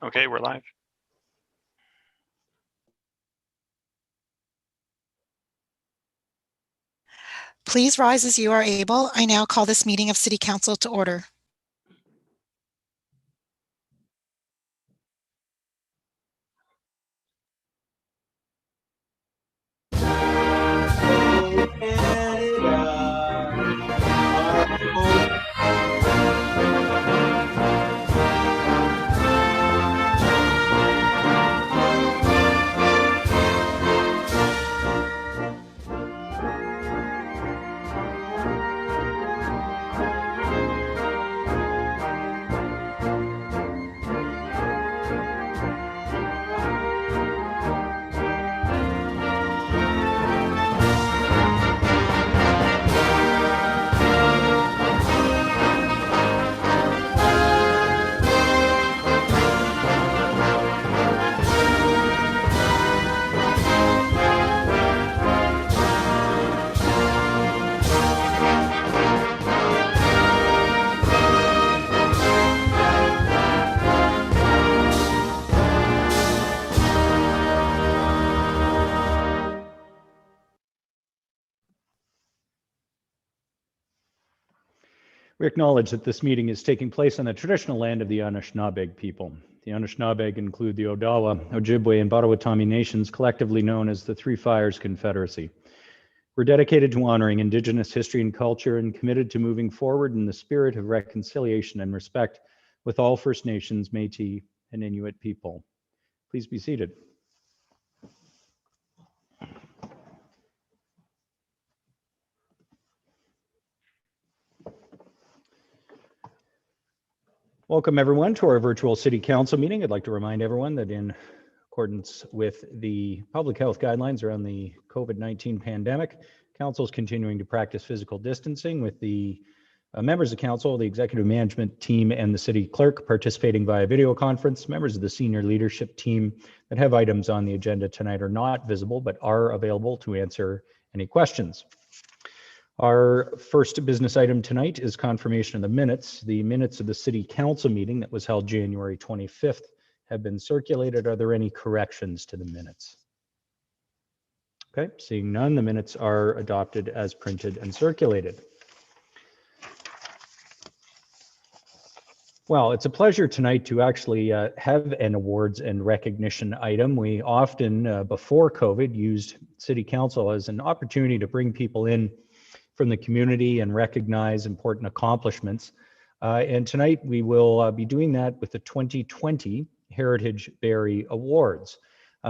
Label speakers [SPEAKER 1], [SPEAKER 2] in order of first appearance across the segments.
[SPEAKER 1] Okay, we're live.
[SPEAKER 2] Please rise as you are able. I now call this meeting of City Council to order.
[SPEAKER 3] We acknowledge that this meeting is taking place on the traditional land of the Anishinaabe people. The Anishinaabe include the Odawa, Ojibwe, and Potawatomi nations, collectively known as the Three Fires Confederacy. We're dedicated to honoring Indigenous history and culture and committed to moving forward in the spirit of reconciliation and respect with all First Nations, Métis, and Inuit people. Please be seated. Welcome everyone to our virtual City Council meeting. I'd like to remind everyone that in accordance with the public health guidelines around the COVID-19 pandemic, Council is continuing to practice physical distancing with the members of Council, the executive management team, and the City Clerk participating via video conference. Members of the senior leadership team that have items on the agenda tonight are not visible, but are available to answer any questions. Our first business item tonight is confirmation of the minutes. The minutes of the City Council meeting that was held January 25th have been circulated. Are there any corrections to the minutes? Okay, seeing none, the minutes are adopted as printed and circulated. Well, it's a pleasure tonight to actually have an awards and recognition item. We often, before COVID, used City Council as an opportunity to bring people in from the community and recognize important accomplishments. And tonight we will be doing that with the 2020 Heritage Barrie Awards.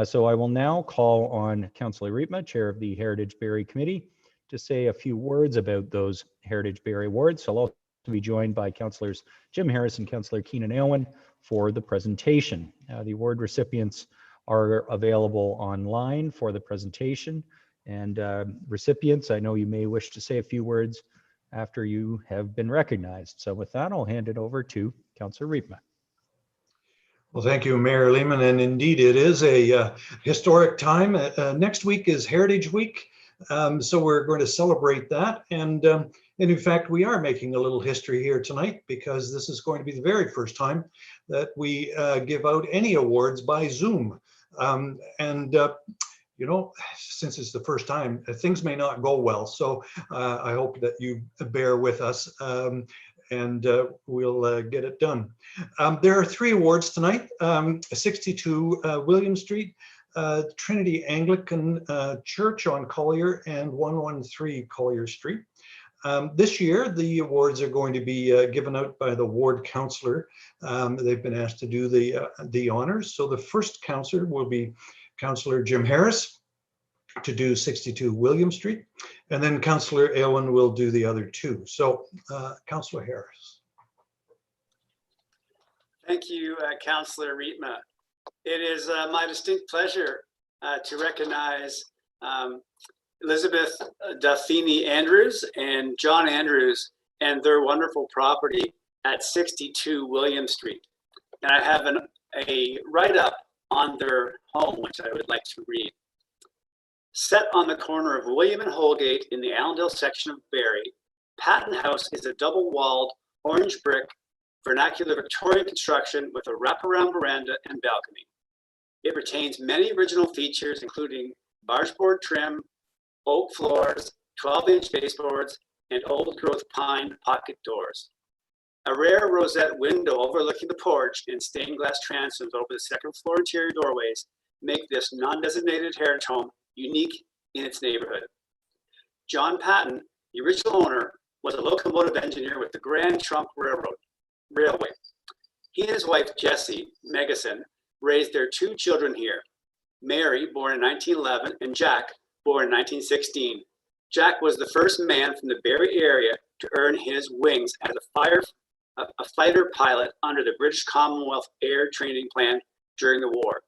[SPEAKER 3] So I will now call on Councillor Riepma, Chair of the Heritage Barrie Committee, to say a few words about those Heritage Barrie Awards. I'll also be joined by Councillors Jim Harris and Councillor Keenan Aylwin for the presentation. The award recipients are available online for the presentation. And recipients, I know you may wish to say a few words after you have been recognized. So with that, I'll hand it over to Councillor Riepma.
[SPEAKER 4] Well, thank you, Mayor Lehman. And indeed, it is a historic time. Next week is Heritage Week. So we're going to celebrate that. And in fact, we are making a little history here tonight because this is going to be the very first time that we give out any awards by Zoom. You know, since it's the first time, things may not go well. So I hope that you bear with us and we'll get it done. There are 3 awards tonight, 62 William Street, Trinity Anglican Church on Collier, and 113 Collier Street. This year, the awards are going to be given out by the ward councillor. They've been asked to do the honors. So the first councillor will be Councillor Jim Harris to do 62 William Street, and then Councillor Aylwin will do the other 2. So Councillor Harris.
[SPEAKER 5] Thank you, Councillor Riepma. It is my distinct pleasure to recognize Elizabeth Duffini Andrews and John Andrews and their wonderful property at 62 William Street. And I have a write-up on their home, which I would like to read. Set on the corner of William and Holgate in the Allendale section of Barrie, Patton House is a double-walled orange brick vernacular Victorian construction with a wraparound veranda and balcony. It retains many original features, including bargeboard trim, oak floors, 12-inch baseboards, and old-growth pine pocket doors. A rare rosette window overlooking the porch and stained glass transoms over the second floor interior doorways make this non-designated heritage home unique in its neighborhood. John Patton, the original owner, was a locomotive engineer with the Grand Trunk Railway. He and his wife, Jessie Megason, raised their two children here, Mary, born in 1911, and Jack, born in 1916. Jack was the first man from the Barrie area to earn his wings as a fighter pilot under the British Commonwealth Air Training Plan during the war.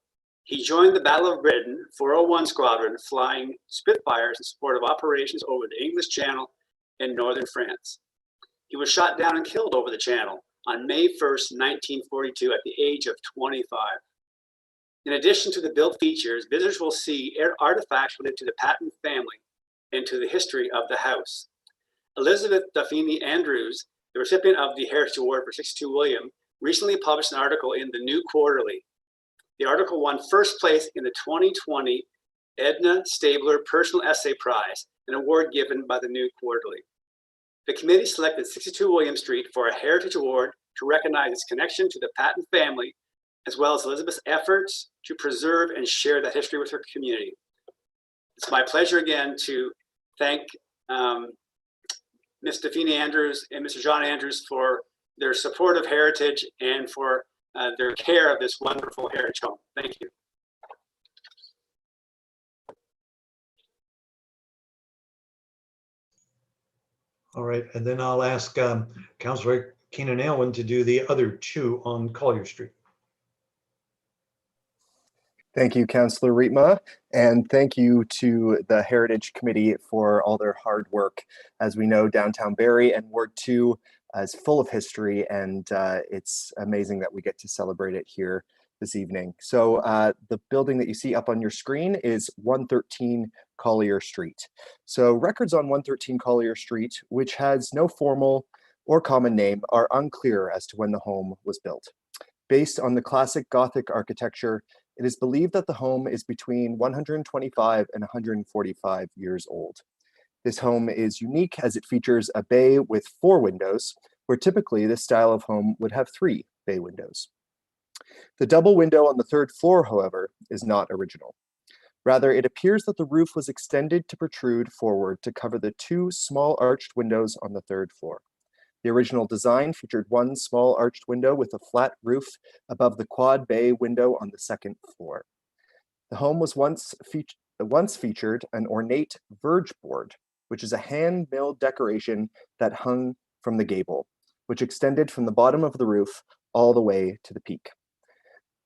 [SPEAKER 5] He joined the Battle of Britain 401 Squadron, flying Spitfires in support of operations over the English Channel and northern France. He was shot down and killed over the Channel on May 1st, 1942, at the age of 25. In addition to the built features, visitors will see artifacts related to the Patton family and to the history of the house. Elizabeth Duffini Andrews, the recipient of the Heritage Award for 62 William, recently published an article in the New Quarterly. The article won first place in the 2020 Edna Stabler Personal Essay Prize, an award given by the New Quarterly. The committee selected 62 William Street for a Heritage Award to recognize its connection to the Patton family, as well as Elizabeth's efforts to preserve and share that history with her community. It's my pleasure again to thank Ms. Duffini Andrews and Mr. John Andrews for their support of heritage and for their care of this wonderful heritage home. Thank you.
[SPEAKER 4] All right, and then I'll ask Councillor Keenan Aylwin to do the other two on Collier Street.
[SPEAKER 1] Thank you, Councillor Rietma, and thank you to the Heritage Committee for all their hard work. As we know, downtown Barrie and Ward 2 is full of history, and it's amazing that we get to celebrate it here this evening. So the building that you see up on your screen is 113 Collier Street. So records on 113 Collier Street, which has no formal or common name, are unclear as to when the home was built. Based on the classic Gothic architecture, it is believed that the home is between 125 and 145 years old. This home is unique as it features a bay with 4 windows, where typically this style of home would have 3 bay windows. The double window on the 3rd floor, however, is not original. Rather, it appears that the roof was extended to protrude forward to cover the 2 small arched windows on the 3rd floor. The original design featured 1 small arched window with a flat roof above the quad bay window on the 2nd floor. The home was once featured an ornate verge board, which is a hand-milled decoration that hung from the gable, which extended from the bottom of the roof all the way to the peak.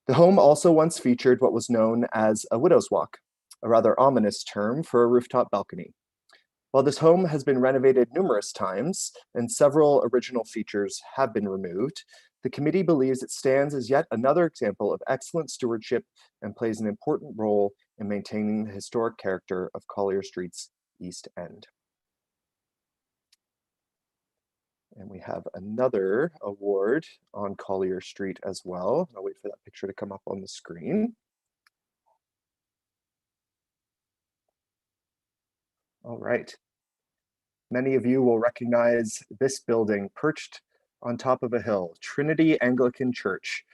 [SPEAKER 1] The home also once featured what was known as a widow's walk, a rather ominous term for a rooftop balcony. While this home has been renovated numerous times and several original features have been removed, the committee believes it stands as yet another example of excellent stewardship and plays an important role in maintaining the historic character of Collier Street's East End. And we have another award on Collier Street as well. I'll wait for that picture to come up on the screen. All right. Many of you will recognize this building perched on top of a hill, Trinity Anglican Church.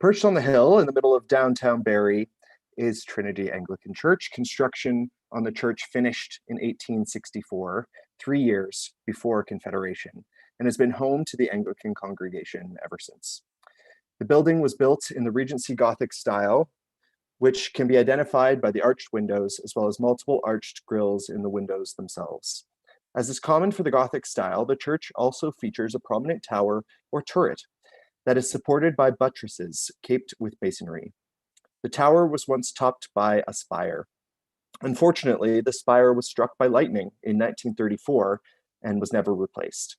[SPEAKER 1] Perched on the hill in the middle of downtown Barrie is Trinity Anglican Church. Construction on the church finished in 1864, 3 years before Confederation, and has been home to the Anglican congregation ever since. The building was built in the Regency Gothic style, which can be identified by the arched windows as well as multiple arched grills in the windows themselves. As is common for the Gothic style, the church also features a prominent tower or turret that is supported by buttresses caped with masonry. The tower was once topped by a spire. Unfortunately, the spire was struck by lightning in 1934 and was never replaced.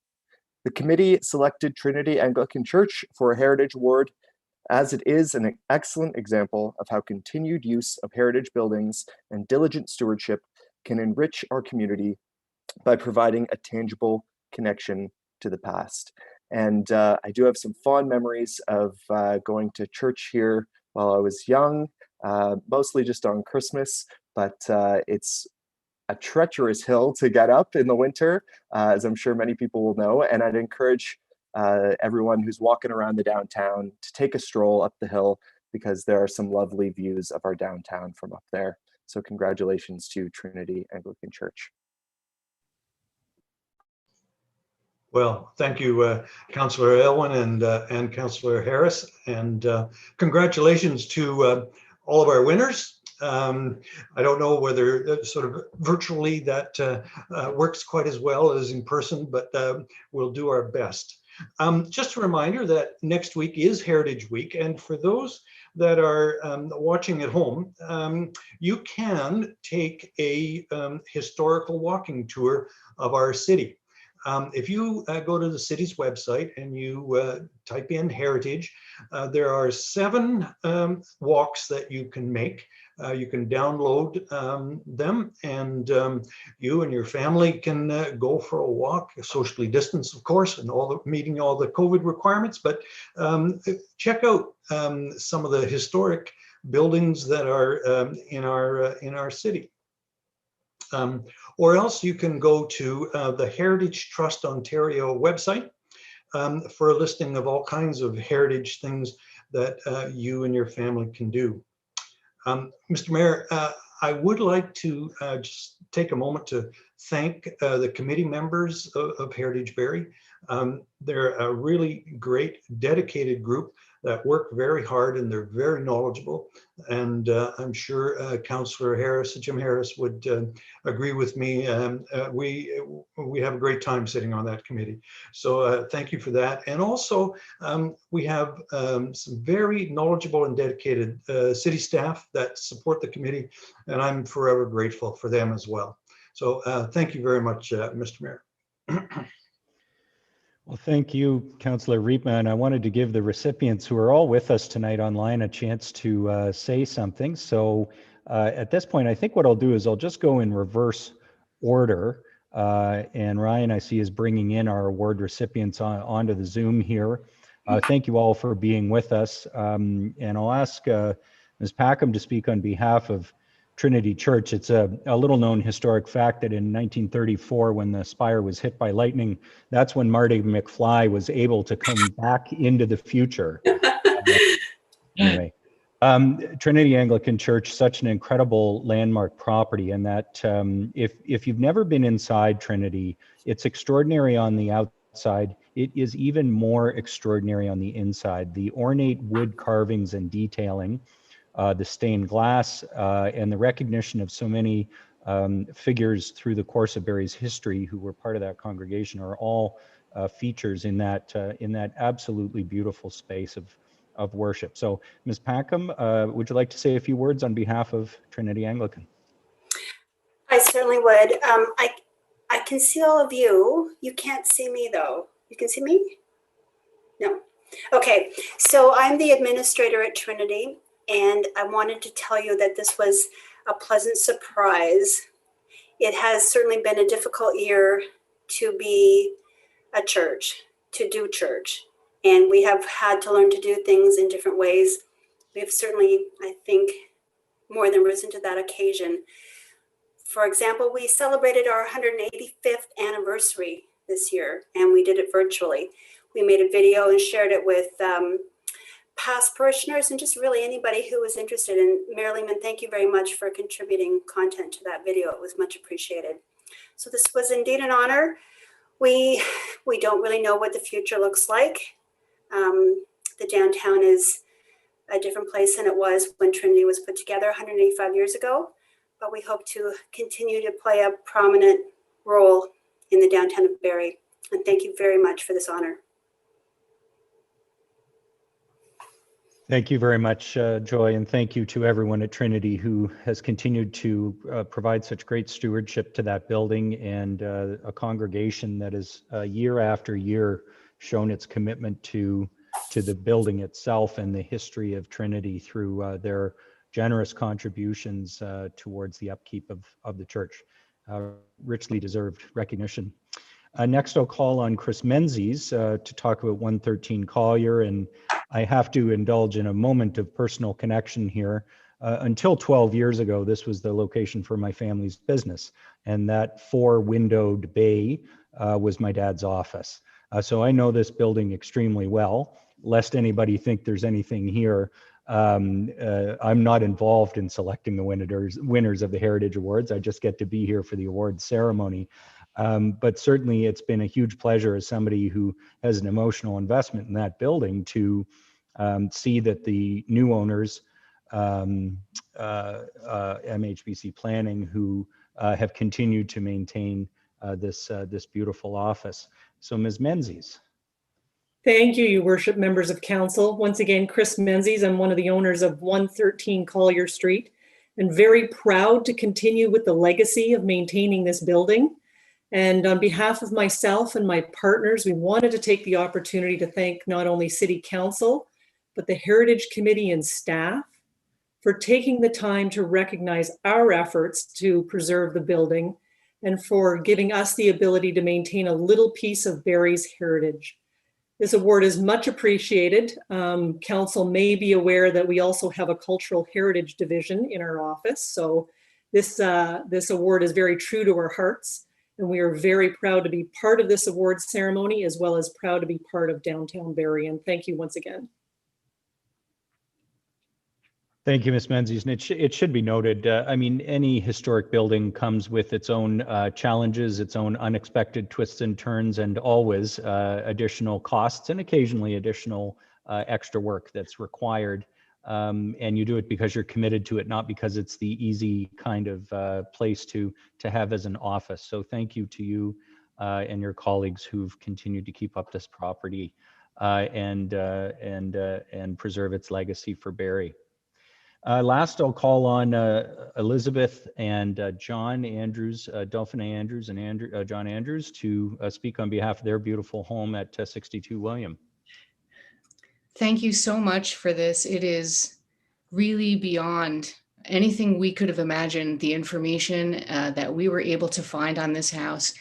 [SPEAKER 1] The committee selected Trinity Anglican Church for a Heritage Award, as it is an excellent example of how continued use of heritage buildings and diligent stewardship can enrich our community by providing a tangible connection to the past. And I do have some fond memories of going to church here while I was young, mostly just on Christmas, but it's a treacherous hill to get up in the winter, as I'm sure many people will know. And I'd encourage everyone who's walking around the downtown to take a stroll up the hill, because there are some lovely views of our downtown from up there. So congratulations to Trinity Anglican Church.
[SPEAKER 4] Well, thank you, Councillor Elwin and Councillor Harris, and congratulations to all of our winners. I don't know whether sort of virtually that works quite as well as in person, but we'll do our best. Just a reminder that next week is Heritage Week, and for those that are watching at home, you can take a historical walking tour of our city. If you go to the city's website and you type in heritage, there are 7 walks that you can make. You can download them, and you and your family can go for a walk, socially distanced, of course, and meeting all the COVID requirements. But check out some of the historic buildings that are in our city. Or else you can go to the Heritage Trust Ontario website for a listing of all kinds of heritage things that you and your family can do. Mr. Mayor, I would like to just take a moment to thank the committee members of Heritage Barrie. They're a really great, dedicated group that work very hard, and they're very knowledgeable. And I'm sure Councillor Harris, Jim Harris, would agree with me. We have a great time sitting on that committee. So thank you for that. And also, we have some very knowledgeable and dedicated city staff that support the committee, and I'm forever grateful for them as well. So thank you very much, Mr. Mayor.
[SPEAKER 3] Well, thank you, Councillor Riepma, and I wanted to give the recipients who are all with us tonight online a chance to say something. So at this point, I think what I'll do is I'll just go in reverse order. And Ryan, I see, is bringing in our award recipients onto the Zoom here. Thank you all for being with us. And I'll ask Ms. Packham to speak on behalf of Trinity Church. It's a little known historic fact that in 1934, when the spire was hit by lightning, that's when Marty McFly was able to come back into the future. Anyway, Trinity Anglican Church, such an incredible landmark property, and that if you've never been inside Trinity, it's extraordinary on the outside. It is even more extraordinary on the inside. The ornate wood carvings and detailing, the stained glass, and the recognition of so many figures through the course of Barrie's history who were part of that congregation are all features in that absolutely beautiful space of worship. So, Ms. Packham, would you like to say a few words on behalf of Trinity Anglican?
[SPEAKER 6] I certainly would. I can see all of you. You can't see me though. You can see me? No. Okay, so I'm the administrator at Trinity, and I wanted to tell you that this was a pleasant surprise. It has certainly been a difficult year to be a church, to do church, and we have had to learn to do things in different ways. We've certainly, I think, more than risen to that occasion. For example, we celebrated our 185th anniversary this year, and we did it virtually. We made a video and shared it with past parishioners and just really anybody who was interested. And Mayor Lehman, thank you very much for contributing content to that video. It was much appreciated. So this was indeed an honor. We don't really know what the future looks like. The downtown is a different place than it was when Trinity was put together 185 years ago, but we hope to continue to play a prominent role in the downtown of Barrie. And thank you very much for this honor.
[SPEAKER 3] Thank you very much, Joy, and thank you to everyone at Trinity who has continued to provide such great stewardship to that building, and a congregation that has year after year shown its commitment to the building itself and the history of Trinity through their generous contributions towards the upkeep of the church. Richly deserved recognition. Next, I'll call on Chris Menzies to talk about 113 Collier, and I have to indulge in a moment of personal connection here. Until 12 years ago, this was the location for my family's business, and that 4-windowed bay was my dad's office. So I know this building extremely well. Lest anybody think there's anything here, I'm not involved in selecting the winners of the Heritage Awards. I just get to be here for the awards ceremony. But certainly it's been a huge pleasure as somebody who has an emotional investment in that building to see that the new owners, MHBC Planning, who have continued to maintain this beautiful office. So Ms. Menzies.
[SPEAKER 7] Thank you, your worship, members of council. Once again, Chris Menzies. I'm one of the owners of 113 Collier Street, and very proud to continue with the legacy of maintaining this building. And on behalf of myself and my partners, we wanted to take the opportunity to thank not only City Council, but the Heritage Committee and staff for taking the time to recognize our efforts to preserve the building and for giving us the ability to maintain a little piece of Barrie's heritage. This award is much appreciated. Council may be aware that we also have a cultural heritage division in our office. So this award is very true to our hearts. And we are very proud to be part of this awards ceremony, as well as proud to be part of downtown Barrie. And thank you once again.
[SPEAKER 3] Thank you, Ms. Menzies. And it should be noted, I mean, any historic building comes with its own challenges, its own unexpected twists and turns, and always additional costs and occasionally additional extra work that's required. And you do it because you're committed to it, not because it's the easy kind of place to have as an office. So thank you to you and your colleagues who've continued to keep up this property and preserve its legacy for Barrie. Last, I'll call on Elizabeth and John Andrews, Delphine Andrews and John Andrews to speak on behalf of their beautiful home at 62 William.
[SPEAKER 8] Thank you so much for this. It is really beyond anything we could have imagined, the information that we were able to find on this house.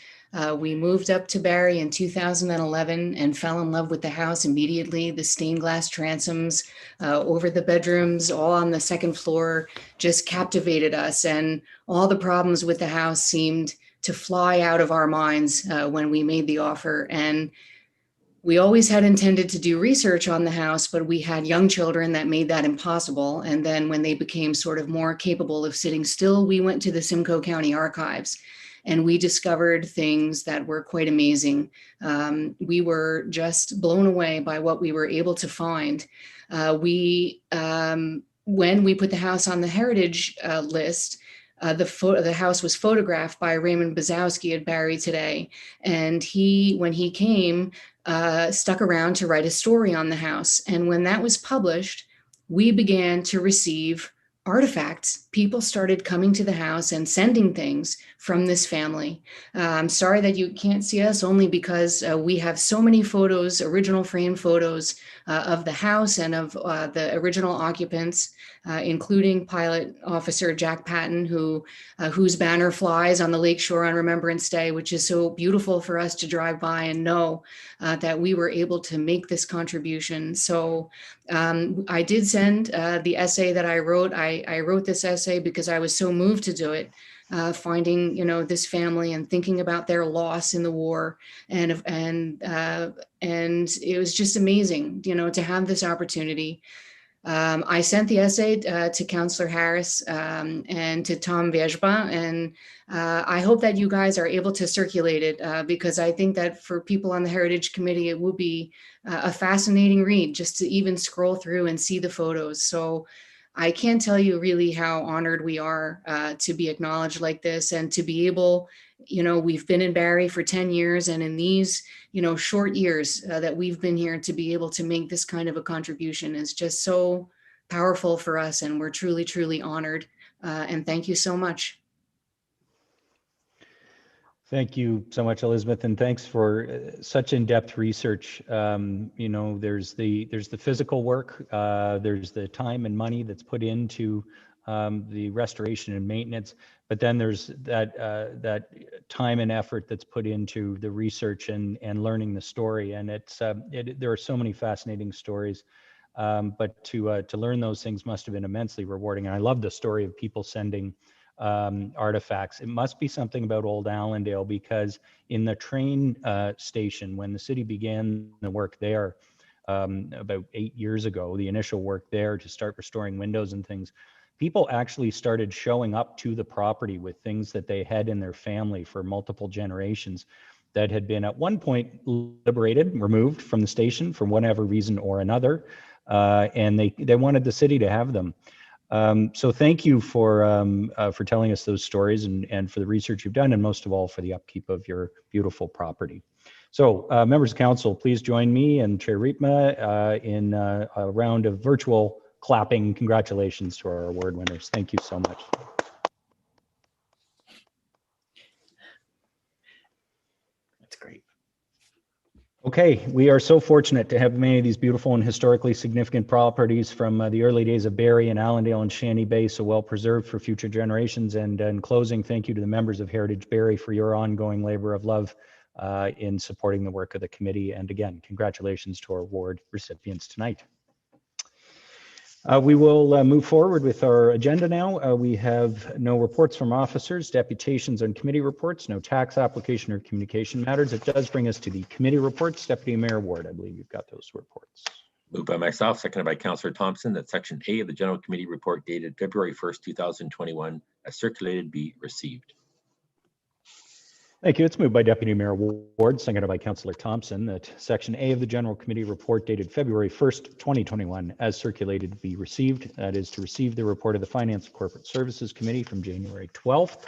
[SPEAKER 8] We moved up to Barrie in 2011 and fell in love with the house immediately. The stained glass transoms over the bedrooms, all on the second floor, just captivated us. And all the problems with the house seemed to fly out of our minds when we made the offer. And we always had intended to do research on the house, but we had young children that made that impossible. And then when they became sort of more capable of sitting still, we went to the Simcoe County Archives. And we discovered things that were quite amazing. We were just blown away by what we were able to find. When we put the house on the heritage list, the house was photographed by Raymond Bazowski at Barrie Today. And when he came, stuck around to write a story on the house. And when that was published, we began to receive artifacts. People started coming to the house and sending things from this family. I'm sorry that you can't see us, only because we have so many photos, original frame photos of the house and of the original occupants, including Pilot Officer Jack Patton, whose banner flies on the lakeshore on Remembrance Day, which is so beautiful for us to drive by and know that we were able to make this contribution. So I did send the essay that I wrote. I wrote this essay because I was so moved to do it, finding, this family and thinking about their loss in the war. And it was just amazing, to have this opportunity. I sent the essay to Councillor Harris and to Tom Viejba, and I hope that you guys are able to circulate it because I think that for people on the Heritage Committee, it will be a fascinating read just to even scroll through and see the photos. So I can't tell you really how honored we are to be acknowledged like this and to be able, we've been in Barrie for 10 years, and in these, short years that we've been here, to be able to make this kind of a contribution is just so powerful for us. And we're truly, truly honored. And thank you so much.
[SPEAKER 3] Thank you so much, Elizabeth, and thanks for such in-depth research. You know, there's the physical work, there's the time and money that's put into the restoration and maintenance, but then there's that time and effort that's put into the research and learning the story. And there are so many fascinating stories, but to learn those things must have been immensely rewarding. And I love the story of people sending artifacts. It must be something about Old Allendale, because in the train station, when the city began the work there about 8 years ago, the initial work there to start restoring windows and things, people actually started showing up to the property with things that they had in their family for multiple generations that had been at one point removed from the station for whatever reason or another, and they wanted the city to have them. So thank you for telling us those stories and for the research you've done, and most of all for the upkeep of your beautiful property. So members of council, please join me and Chair Riepma in a round of virtual clapping. Congratulations to our award winners. Thank you so much. That's great. Okay, we are so fortunate to have many of these beautiful and historically significant properties from the early days of Barrie and Allendale and Shanty Bay so well preserved for future generations. And in closing, thank you to the members of Heritage Barrie for your ongoing labor of love in supporting the work of the committee. And again, congratulations to our award recipients tonight. We will move forward with our agenda now. We have no reports from officers, deputations and committee reports, no tax application or communication matters. It does bring us to the committee reports. Deputy Mayor Ward, I believe you've got those reports.
[SPEAKER 9] Moved by myself, seconded by Councillor Thompson, that Section A of the General Committee report dated February 1st, 2021, as circulated, be received.
[SPEAKER 3] Thank you. It's moved by Deputy Mayor Ward, seconded by Councillor Thompson, that Section A of the General Committee report dated February 1st, 2021, as circulated, be received. That is to receive the report of the Finance and Corporate Services Committee from January 12th.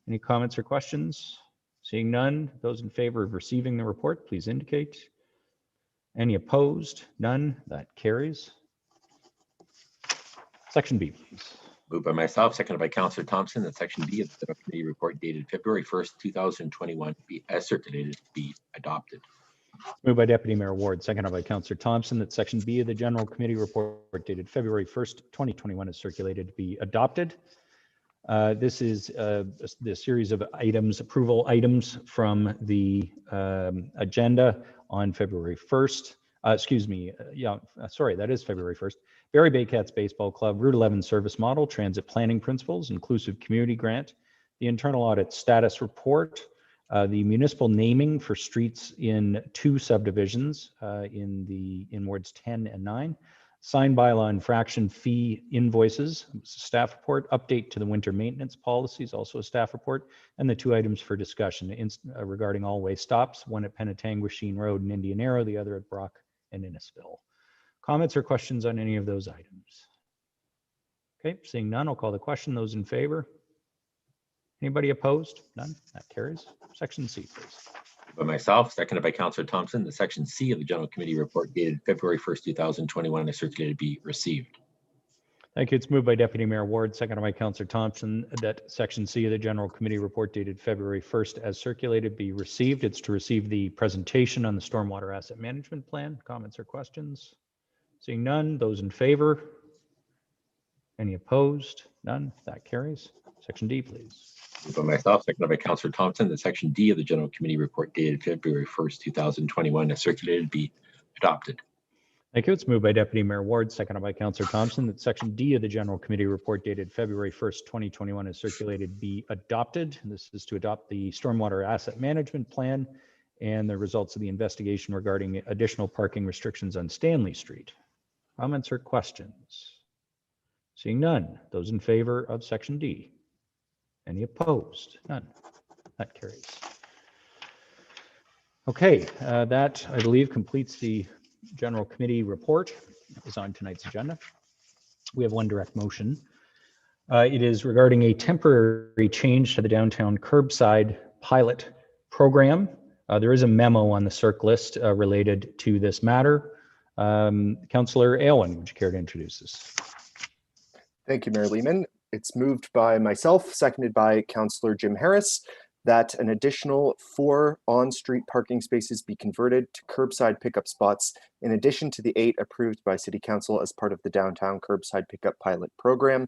[SPEAKER 3] Any comments or questions? Seeing none, those in favor of receiving the report, please indicate. Any opposed? None. That carries. Section B, please.
[SPEAKER 9] Moved by myself, seconded by Councillor Thompson, that Section B of the General Committee report dated February 1st, 2021, be as circulated, be adopted.
[SPEAKER 3] Moved by Deputy Mayor Ward, seconded by Councillor Thompson, that Section B of the General Committee report dated February 1st, 2021 is circulated, be adopted. This is the series of items, approval items from the agenda on February 1st. Sorry, that is February 1st. Barrie Baycats Baseball Club, Route 11 Service Model, Transit Planning Principles, Inclusive Community Grant, the Internal Audit Status Report, the municipal naming for streets in 2 subdivisions in wards 10 and 9, signed bylaw infraction fee invoices, staff report, update to the winter maintenance policies, also a staff report, and the 2 items for discussion regarding all-way stops, one at Penetanguishene Road in Indian Arrow, the other at Brock and Innisfil. Comments or questions on any of those items? Okay, seeing none, I'll call the question. Those in favor? Anybody opposed? None. That carries. Section C, please.
[SPEAKER 9] By myself, seconded by Councillor Thompson, the Section C of the General Committee report dated February 1st, 2021, as circulated, be received.
[SPEAKER 3] Thank you. It's moved by Deputy Mayor Ward, seconded by Councillor Thompson, that Section C of the General Committee report dated February 1st, as circulated, be received. It's to receive the presentation on the Stormwater Asset Management Plan. Comments or questions? Seeing none, those in favor? Any opposed? None. That carries. Section D, please.
[SPEAKER 9] Moved by myself, seconded by Councillor Thompson, that Section D of the General Committee report dated February 1st, 2021, as circulated, be adopted.
[SPEAKER 3] Thank you. It's moved by Deputy Mayor Ward, seconded by Councillor Thompson, that Section D of the General Committee report dated February 1st, 2021, as circulated, be adopted. This is to adopt the Stormwater Asset Management Plan and the results of the investigation regarding additional parking restrictions on Stanley Street. Comments or questions? Seeing none, those in favor of Section D? Any opposed? None. That carries. Okay, that I believe completes the General Committee report that was on tonight's agenda. We have one direct motion. It is regarding a temporary change to the downtown curbside pilot program. There is a memo on the CERC list related to this matter. Councillor Aylwin, would you care to introduce this?
[SPEAKER 1] Thank you, Mayor Lehman. It's moved by myself, seconded by Councillor Jim Harris, that an additional 4 on-street parking spaces be converted to curbside pickup spots, in addition to the 8 approved by City Council as part of the downtown curbside pickup pilot program,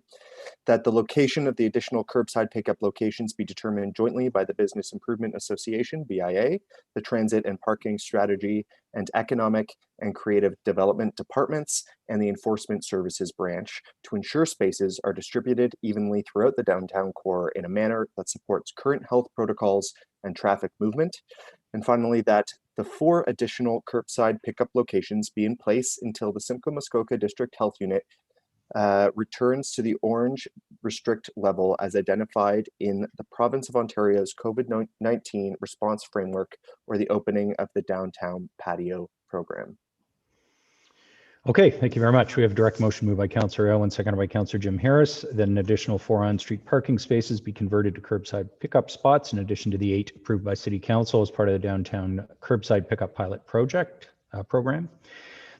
[SPEAKER 1] that the location of the additional curbside pickup locations be determined jointly by the Business Improvement Association, BIA, the Transit and Parking Strategy and Economic and Creative Development Departments, and the Enforcement Services Branch to ensure spaces are distributed evenly throughout the downtown core in a manner that supports current health protocols and traffic movement. And finally, that the 4 additional curbside pickup locations be in place until the Simcoe Muskoka District Health Unit returns to the orange restrict level as identified in the province of Ontario's COVID-19 response framework, or the opening of the downtown patio program.
[SPEAKER 3] Okay, thank you very much. We have direct motion moved by Councillor Elwin, seconded by Councillor Jim Harris. Then an additional 4 on-street parking spaces be converted to curbside pickup spots in addition to the 8 approved by City Council as part of the downtown curbside pickup pilot program.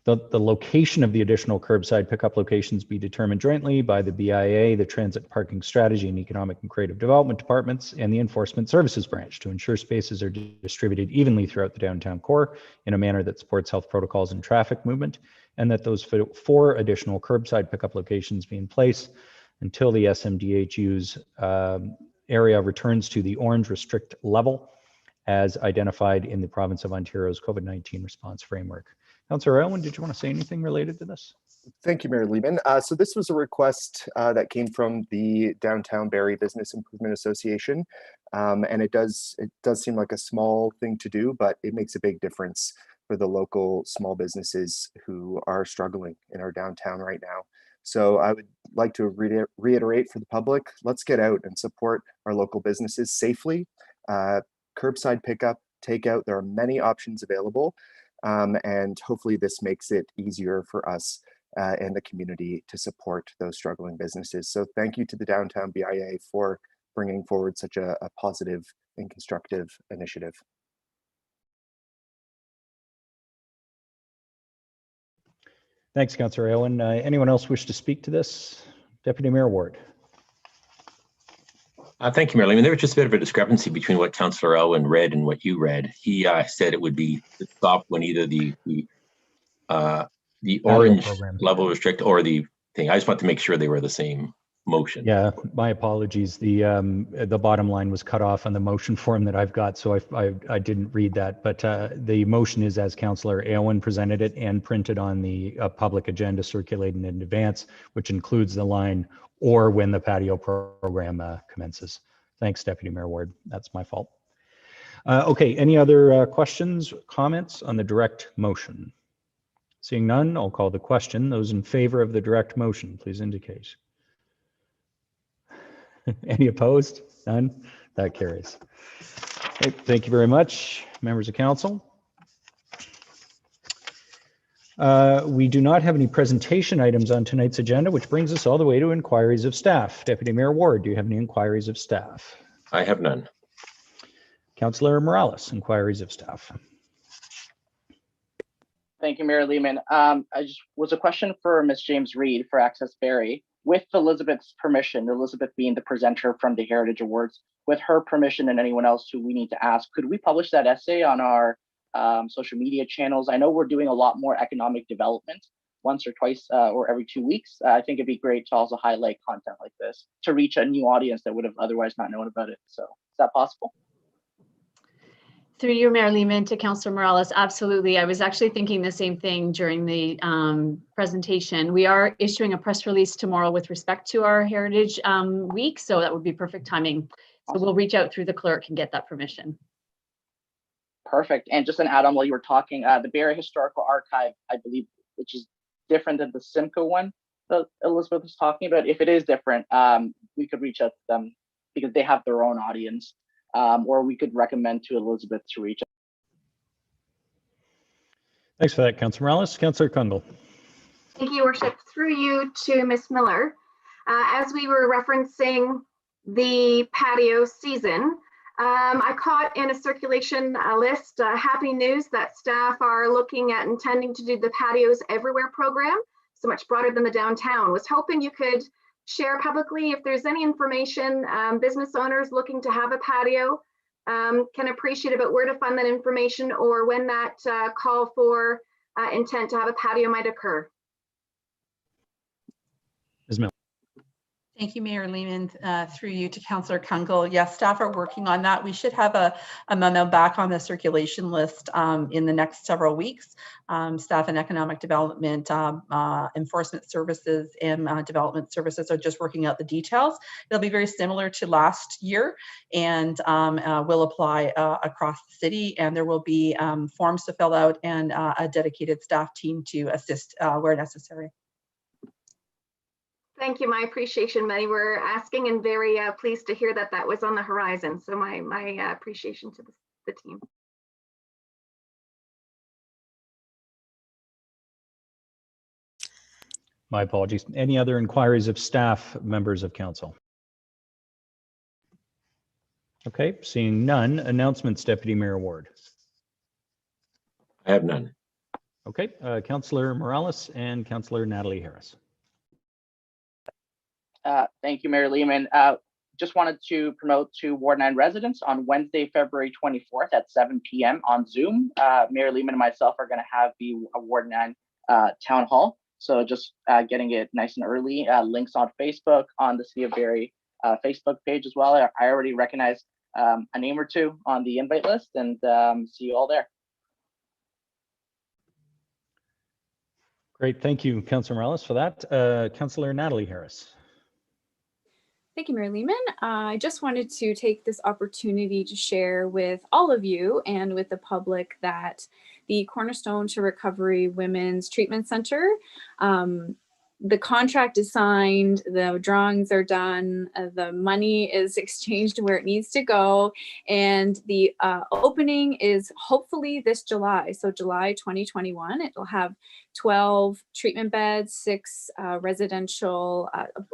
[SPEAKER 3] The location of the additional curbside pickup locations be determined jointly by the BIA, the Transit Parking Strategy and Economic and Creative Development Departments, and the Enforcement Services Branch to ensure spaces are distributed evenly throughout the downtown core in a manner that supports health protocols and traffic movement, and that those 4 additional curbside pickup locations be in place until the SMDHU's area returns to the orange restrict level as identified in the province of Ontario's COVID-19 response framework. Councillor Elwin, did you want to say anything related to this?
[SPEAKER 1] Thank you, Mayor Lehman. So this was a request that came from the Downtown Barrie Business Improvement Association, and it does seem like a small thing to do, but it makes a big difference for the local small businesses who are struggling in our downtown right now. So I would like to reiterate for the public, let's get out and support our local businesses safely. Curbside pickup, takeout, there are many options available. And hopefully this makes it easier for us and the community to support those struggling businesses. So thank you to the Downtown BIA for bringing forward such a positive and constructive initiative.
[SPEAKER 3] Thanks, Councillor Elwin. Anyone else wish to speak to this? Deputy Mayor Ward.
[SPEAKER 9] Thank you, Mayor Lehman. There was just a bit of a discrepancy between what Councillor Elwin read and what you read. He said it would be stopped when either the orange level restrict or the thing. I just want to make sure they were the same motion.
[SPEAKER 3] Yeah, my apologies. The bottom line was cut off on the motion form that I've got, so I didn't read that. But the motion is as Councillor Elwin presented it and printed on the public agenda circulated in advance, which includes the line or when the patio program commences. Thanks, Deputy Mayor Ward. That's my fault. Okay, any other questions, comments on the direct motion? Seeing none, I'll call the question. Those in favor of the direct motion, please indicate. Any opposed? None? That carries. Okay, thank you very much, members of council. We do not have any presentation items on tonight's agenda, which brings us all the way to inquiries of staff. Deputy Mayor Ward, do you have any inquiries of staff?
[SPEAKER 9] I have none.
[SPEAKER 3] Councillor Morales, inquiries of staff.
[SPEAKER 10] Thank you, Mayor Lehman. Was a question for Ms. James Reed for Access Barrie. With Elizabeth's permission, Elizabeth being the presenter from the Heritage Awards, with her permission and anyone else who we need to ask, could we publish that essay on our social media channels? I know we're doing a lot more economic development once or twice or every 2 weeks. I think it'd be great to also highlight content like this to reach a new audience that would have otherwise not known about it. So is that possible?
[SPEAKER 11] Through you, Mayor Lehman, to Councillor Morales, absolutely. I was actually thinking the same thing during the presentation. We are issuing a press release tomorrow with respect to our Heritage Week, so that would be perfect timing. So we'll reach out through the clerk and get that permission.
[SPEAKER 10] Perfect. And just an add-on while you were talking, the Barrie Historical Archive, I believe, which is different than the Simcoe one that Elizabeth was talking about. If it is different, we could reach out to them because they have their own audience. Or we could recommend to Elizabeth to reach out.
[SPEAKER 3] Thanks for that, Councillor Morales. Councillor Kungl.
[SPEAKER 12] Thank you, Worship. Through you to Ms. Miller. As we were referencing the patio season, I caught in a circulation list happy news that staff are looking at intending to do the Patios Everywhere program, so much broader than the downtown. Was hoping you could share publicly if there's any information, business owners looking to have a patio, can appreciate about where to find that information or when that call for intent to have a patio might occur.
[SPEAKER 3] Ms. Miller.
[SPEAKER 13] Thank you, Mayor Lehman. Through you to Councillor Kunkel. Yes, staff are working on that. We should have a memo back on the circulation list in the next several weeks. Staff and Economic Development, Enforcement Services, and Development Services are just working out the details. It'll be very similar to last year and will apply across the city, and there will be forms to fill out and a dedicated staff team to assist where necessary.
[SPEAKER 12] Thank you. My appreciation. Many were asking and very pleased to hear that that was on the horizon. So my appreciation to the team.
[SPEAKER 3] My apologies. Any other inquiries of staff, members of council? Okay, seeing none. Announcements, Deputy Mayor Ward.
[SPEAKER 9] I have none.
[SPEAKER 3] Okay, Councillor Morales and Councillor Natalie Harris.
[SPEAKER 10] Thank you, Mayor Lehman. Just wanted to promote to Ward 9 residents on Wednesday, February 24th at 7 p.m. on Zoom. Mayor Lehman and myself are going to have the Ward 9 town hall. So just getting it nice and early. Links on Facebook, on the City of Barrie Facebook page as well. I already recognize a name or two on the invite list, and see you all there.
[SPEAKER 3] Great, thank you, Councillor Morales, for that. Councillor Natalie Harris.
[SPEAKER 14] Thank you, Mayor Lehman. I just wanted to take this opportunity to share with all of you and with the public that the Cornerstone to Recovery Women's Treatment Center, the contract is signed, the drawings are done, the money is exchanged where it needs to go, and the opening is hopefully this July, so July 2021. It will have 12 treatment beds, 6 residential,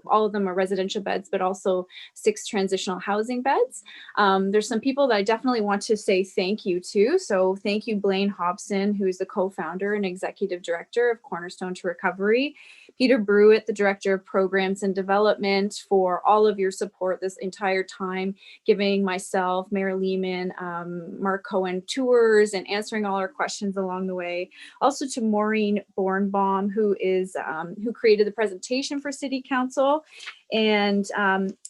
[SPEAKER 14] all of them are residential beds, but also 6 transitional housing beds. There's some people that I definitely want to say thank you to. So thank you, Blaine Hobson, who is the co-founder and executive director of Cornerstone to Recovery. Peter Brewitt, the Director of Programs and Development, for all of your support this entire time, giving myself, Mayor Lehman, Mark Cohen tours and answering all our questions along the way. Also to Maureen Bornbaum, who created the presentation for City Council. And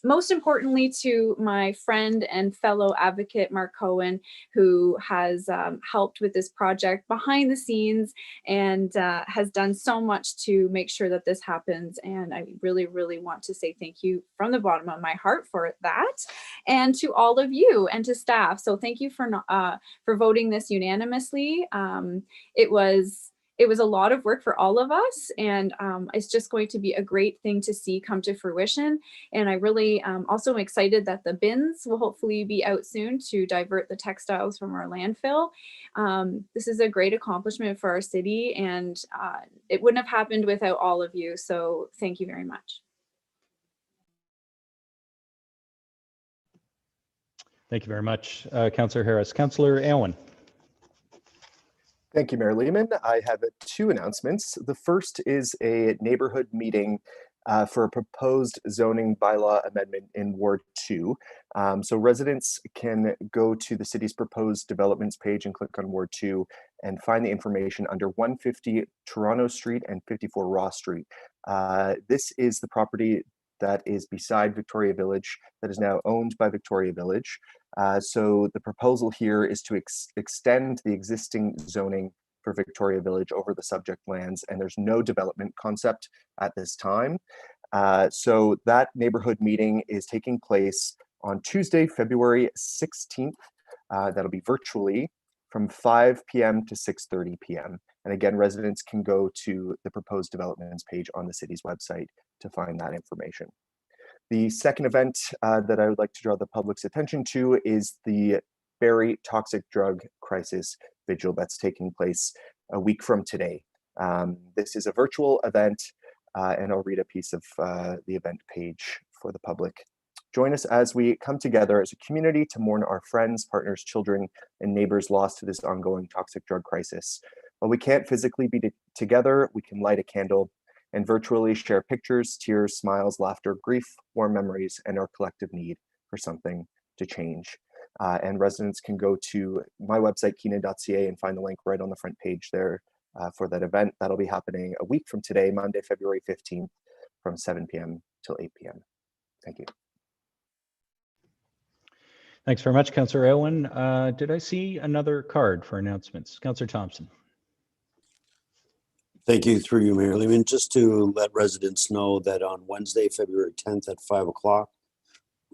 [SPEAKER 14] most importantly, to my friend and fellow advocate, Mark Cohen, who has helped with this project behind the scenes and has done so much to make sure that this happens. And I really, really want to say thank you from the bottom of my heart for that, and to all of you and to staff. So thank you for voting this unanimously. It was a lot of work for all of us, and it's just going to be a great thing to see come to fruition. And I really also am excited that the bins will hopefully be out soon to divert the textiles from our landfill. This is a great accomplishment for our city, and it wouldn't have happened without all of you. So thank you very much.
[SPEAKER 3] Thank you very much, Councillor Harris. Councillor Aylwin.
[SPEAKER 1] Thank you, Mayor Lehman. I have 2 announcements. The first is a neighborhood meeting for a proposed zoning bylaw amendment in Ward 2. So residents can go to the city's proposed developments page and click on Ward 2 and find the information under 150 Toronto Street and 54 Ross Street. This is the property that is beside Victoria Village that is now owned by Victoria Village. So the proposal here is to extend the existing zoning for Victoria Village over the subject lands, and there's no development concept at this time. So that neighborhood meeting is taking place on Tuesday, February 16th. That'll be virtually from 5 p.m. to 6:30 p.m. And again, residents can go to the proposed developments page on the city's website to find that information. The second event that I would like to draw the public's attention to is the Barrie Toxic Drug Crisis Vigil that's taking place a week from today. This is a virtual event, and I'll read a piece of the event page for the public. Join us as we come together as a community to mourn our friends, partners, children, and neighbors lost to this ongoing toxic drug crisis. While we can't physically be together, we can light a candle and virtually share pictures, tears, smiles, laughter, grief, warm memories, and our collective need for something to change. and residents can go to my website, keenan.ca, and find the link right on the front page there for that event. That'll be happening a week from today, Monday, February 15th, from 7 p.m. till 8 p.m. Thank you.
[SPEAKER 3] Thanks very much, Councillor Elwin. Did I see another card for announcements? Councillor Thompson.
[SPEAKER 15] Thank you, through you, Mayor Lehman. Just to let residents know that on Wednesday, February 10th at 5 o'clock,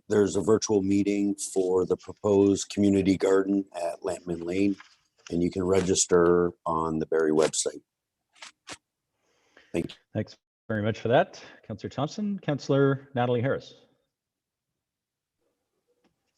[SPEAKER 15] there's a virtual meeting for the proposed community garden at Lampman Lane, and you can register on the Barrie website. Thank you.
[SPEAKER 3] Thanks very much for that, Councillor Thompson. Councillor Natalie Harris.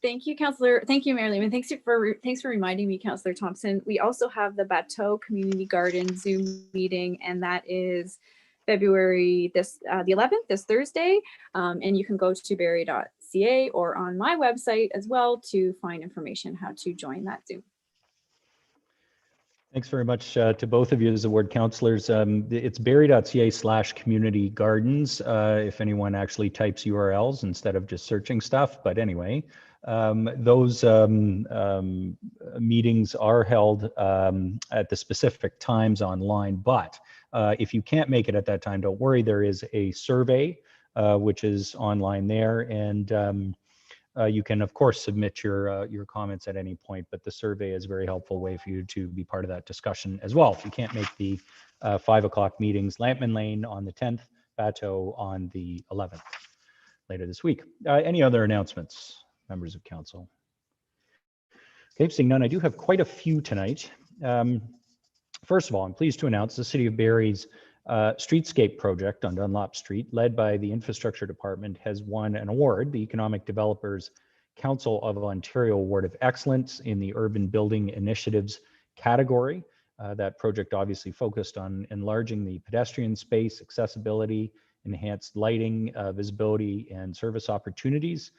[SPEAKER 14] Thank you, Councillor. Thank you, Mayor Lehman. Thanks for reminding me, Councillor Thompson. We also have the Bateau Community Garden Zoom meeting, and that is February the 11th, this Thursday. And you can go to barrie.ca or on my website as well to find information how to join that Zoom.
[SPEAKER 3] Thanks very much to both of you as the ward councillors. It's barrie.ca/community gardens if anyone actually types URLs instead of just searching stuff. But anyway, those meetings are held at the specific times online. But if you can't make it at that time, don't worry. There is a survey which is online there, and you can, of course, submit your comments at any point, but the survey is a very helpful way for you to be part of that discussion as well. If you can't make the 5 o'clock meetings, Lampman Lane on the 10th, Bateau on the 11th, later this week. Any other announcements, members of council? Okay, seeing none, I do have quite a few tonight. First of all, I'm pleased to announce the City of Barrie's streetscape project on Dunlop Street, led by the Infrastructure Department, has won an award, the Economic Developers Council of Ontario Award of Excellence in the Urban Building Initiatives category. That project obviously focused on enlarging the pedestrian space, accessibility, enhanced lighting, visibility, and service opportunities.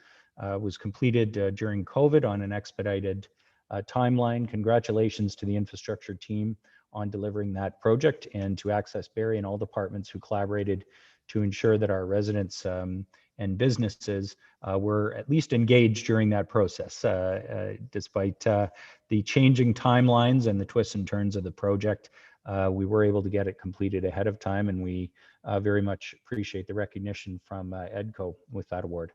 [SPEAKER 3] Was completed during COVID on an expedited timeline. Congratulations to the infrastructure team on delivering that project, and to Access Barrie and all departments who collaborated to ensure that our residents and businesses were at least engaged during that process. Despite the changing timelines and the twists and turns of the project, we were able to get it completed ahead of time, and we very much appreciate the recognition from EDCO with that award.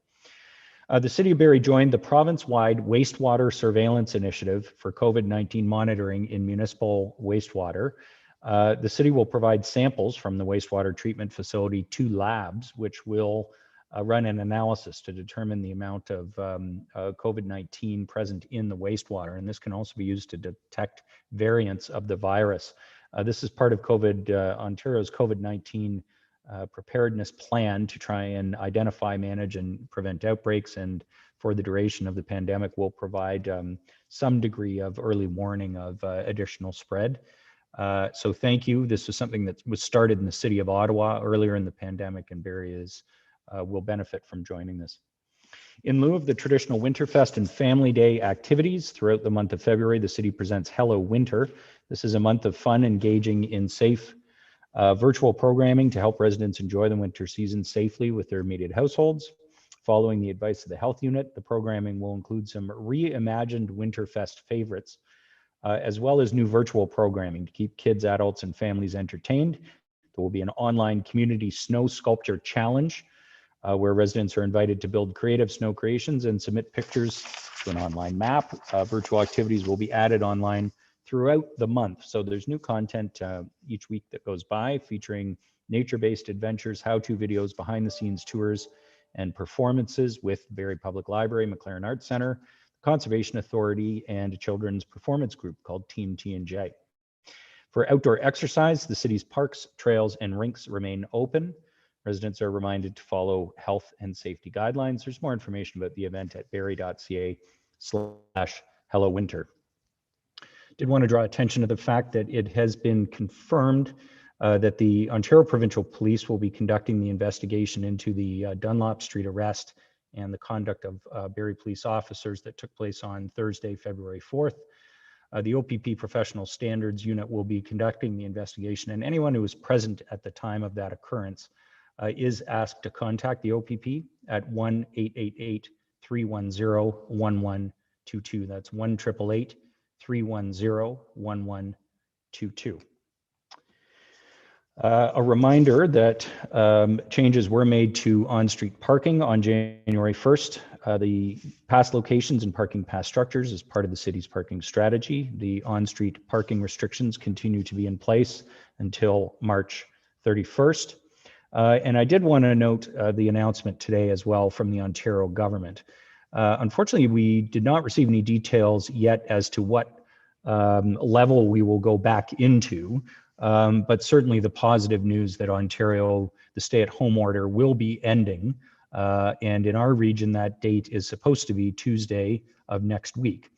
[SPEAKER 3] The City of Barrie joined the province-wide wastewater surveillance initiative for COVID-19 monitoring in municipal wastewater. The city will provide samples from the wastewater treatment facility to labs, which will run an analysis to determine the amount of COVID-19 present in the wastewater. And this can also be used to detect variants of the virus. This is part of Ontario's COVID-19 preparedness plan to try and identify, manage, and prevent outbreaks, and for the duration of the pandemic will provide some degree of early warning of additional spread. So thank you. This was something that was started in the city of Ottawa earlier in the pandemic, and Barrie will benefit from joining this. In lieu of the traditional Winterfest and Family Day activities throughout the month of February, the city presents Hello Winter. This is a month of fun, engaging in safe virtual programming to help residents enjoy the winter season safely with their immediate households. Following the advice of the health unit, the programming will include some reimagined Winterfest favorites, as well as new virtual programming to keep kids, adults, and families entertained. There will be an online community snow sculpture challenge where residents are invited to build creative snow creations and submit pictures to an online map. Virtual activities will be added online throughout the month. So there's new content each week that goes by, featuring nature-based adventures, how-to videos, behind-the-scenes tours, and performances with Barrie Public Library, McLaren Arts Centre, Conservation Authority, and a children's performance group called Team T&J. For outdoor exercise, the city's parks, trails, and rinks remain open. Residents are reminded to follow health and safety guidelines. There's more information about the event at barrie.ca/hellowinter. Did want to draw attention to the fact that it has been confirmed that the Ontario Provincial Police will be conducting the investigation into the Dunlop Street arrest and the conduct of Barrie police officers that took place on Thursday, February 4th. The OPP Professional Standards Unit will be conducting the investigation, and anyone who was present at the time of that occurrence is asked to contact the OPP at 1-888-310-1120. 1122. That's 1-888-310-1122. A reminder that changes were made to on-street parking on January 1st. The pass locations and parking pass structures is part of the city's parking strategy. The on-street parking restrictions continue to be in place until March 31st. And I did want to note the announcement today as well from the Ontario government. Unfortunately, we did not receive any details yet as to what level we will go back into. But certainly the positive news that Ontario, the stay-at-home order will be ending. And in our region, that date is supposed to be Tuesday of next week.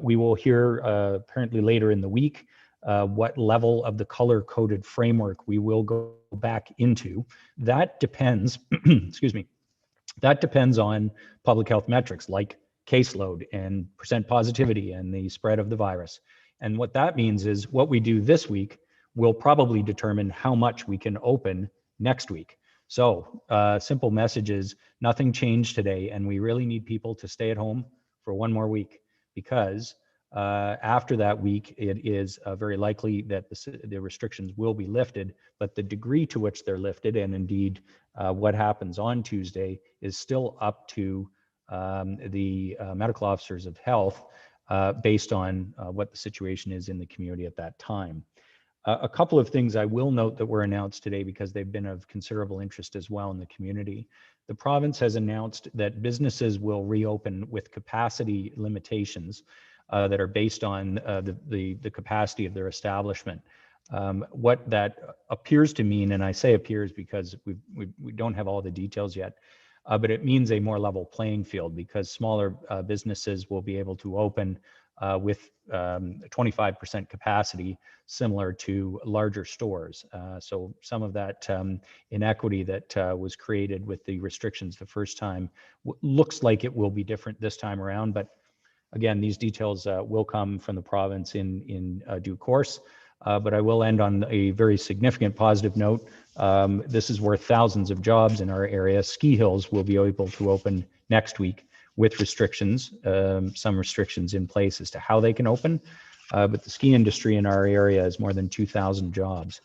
[SPEAKER 3] We will hear apparently later in the week what level of the color-coded framework we will go back into. That depends, excuse me, that depends on public health metrics like caseload and percent positivity and the spread of the virus. And what that means is what we do this week will probably determine how much we can open next week. So simple message is nothing changed today, and we really need people to stay at home for one more week, because after that week, it is very likely that the restrictions will be lifted, but the degree to which they're lifted, and indeed what happens on Tuesday, is still up to the medical officers of health based on what the situation is in the community at that time. A couple of things I will note that were announced today because they've been of considerable interest as well in the community. The province has announced that businesses will reopen with capacity limitations that are based on the capacity of their establishment. What that appears to mean, and I say appears because we don't have all the details yet, but it means a more level playing field, because smaller businesses will be able to open with 25% capacity, similar to larger stores. So some of that inequity that was created with the restrictions the first time looks like it will be different this time around. But again, these details will come from the province in due course. But I will end on a very significant positive note. This is worth thousands of jobs in our area. Ski hills will be able to open next week with restrictions, some restrictions in place as to how they can open. But the ski industry in our area is more than 2,000 jobs.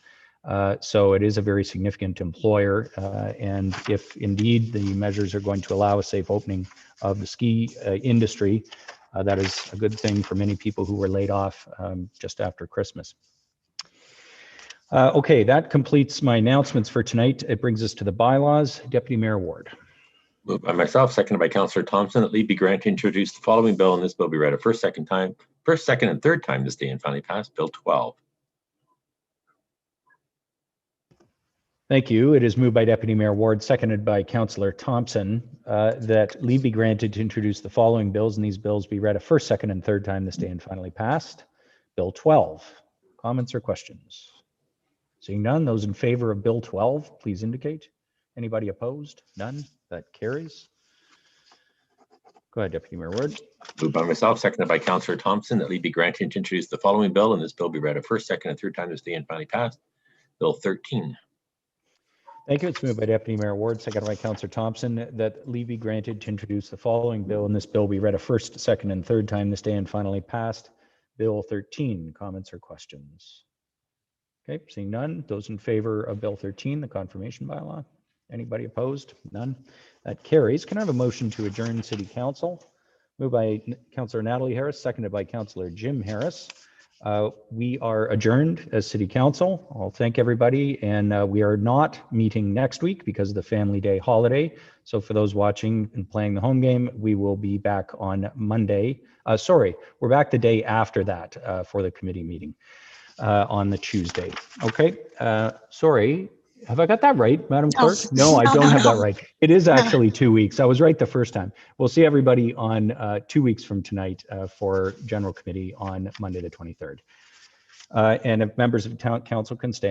[SPEAKER 3] So it is a very significant employer. And if indeed the measures are going to allow a safe opening of the ski industry, that is a good thing for many people who were laid off just after Christmas. Okay, that completes my announcements for tonight. It brings us to the bylaws. Deputy Mayor Ward.
[SPEAKER 9] Moved by myself, seconded by Councillor Thompson, that leave be granted to introduce the following bill, and this bill be read a first, second, and third time this day and finally passed. Bill 12.
[SPEAKER 3] Thank you. It is moved by Deputy Mayor Ward, seconded by Councillor Thompson, that leave be granted to introduce the following bills, and these bills be read a first, second, and third time this day and finally passed. Bill 12. Comments or questions? Seeing none, those in favor of Bill 12, please indicate. Anybody opposed? None. That carries. Go ahead, Deputy Mayor Ward.
[SPEAKER 9] Moved by myself, seconded by Councillor Thompson, that leave be granted to introduce the following bill, and this bill be read a first, second, and third time this day and finally passed. Bill 13.
[SPEAKER 3] Thank you. It's moved by Deputy Mayor Ward, seconded by Councillor Thompson, that leave be granted to introduce the following bill, and this bill be read a first, second, and third time this day and finally passed. Bill 13. Comments or questions? Okay, seeing none. Those in favor of Bill 13, the confirmation bylaw? Anybody opposed? None. That carries. Can I have a motion to adjourn City Council? Moved by Councillor Natalie Harris, seconded by Councillor Jim Harris. We are adjourned as City Council. I'll thank everybody, and we are not meeting next week because of the Family Day holiday. So for those watching and playing the home game, we will be back on Monday. We're back the day after that for the committee meeting on the Tuesday. Okay, sorry. Have I got that right, Madam Clerk? No, I don't have that right. It is actually 2 weeks. I was right the first time. We'll see everybody on 2 weeks from tonight for General Committee on Monday the 23rd. And if members of Town Council can stay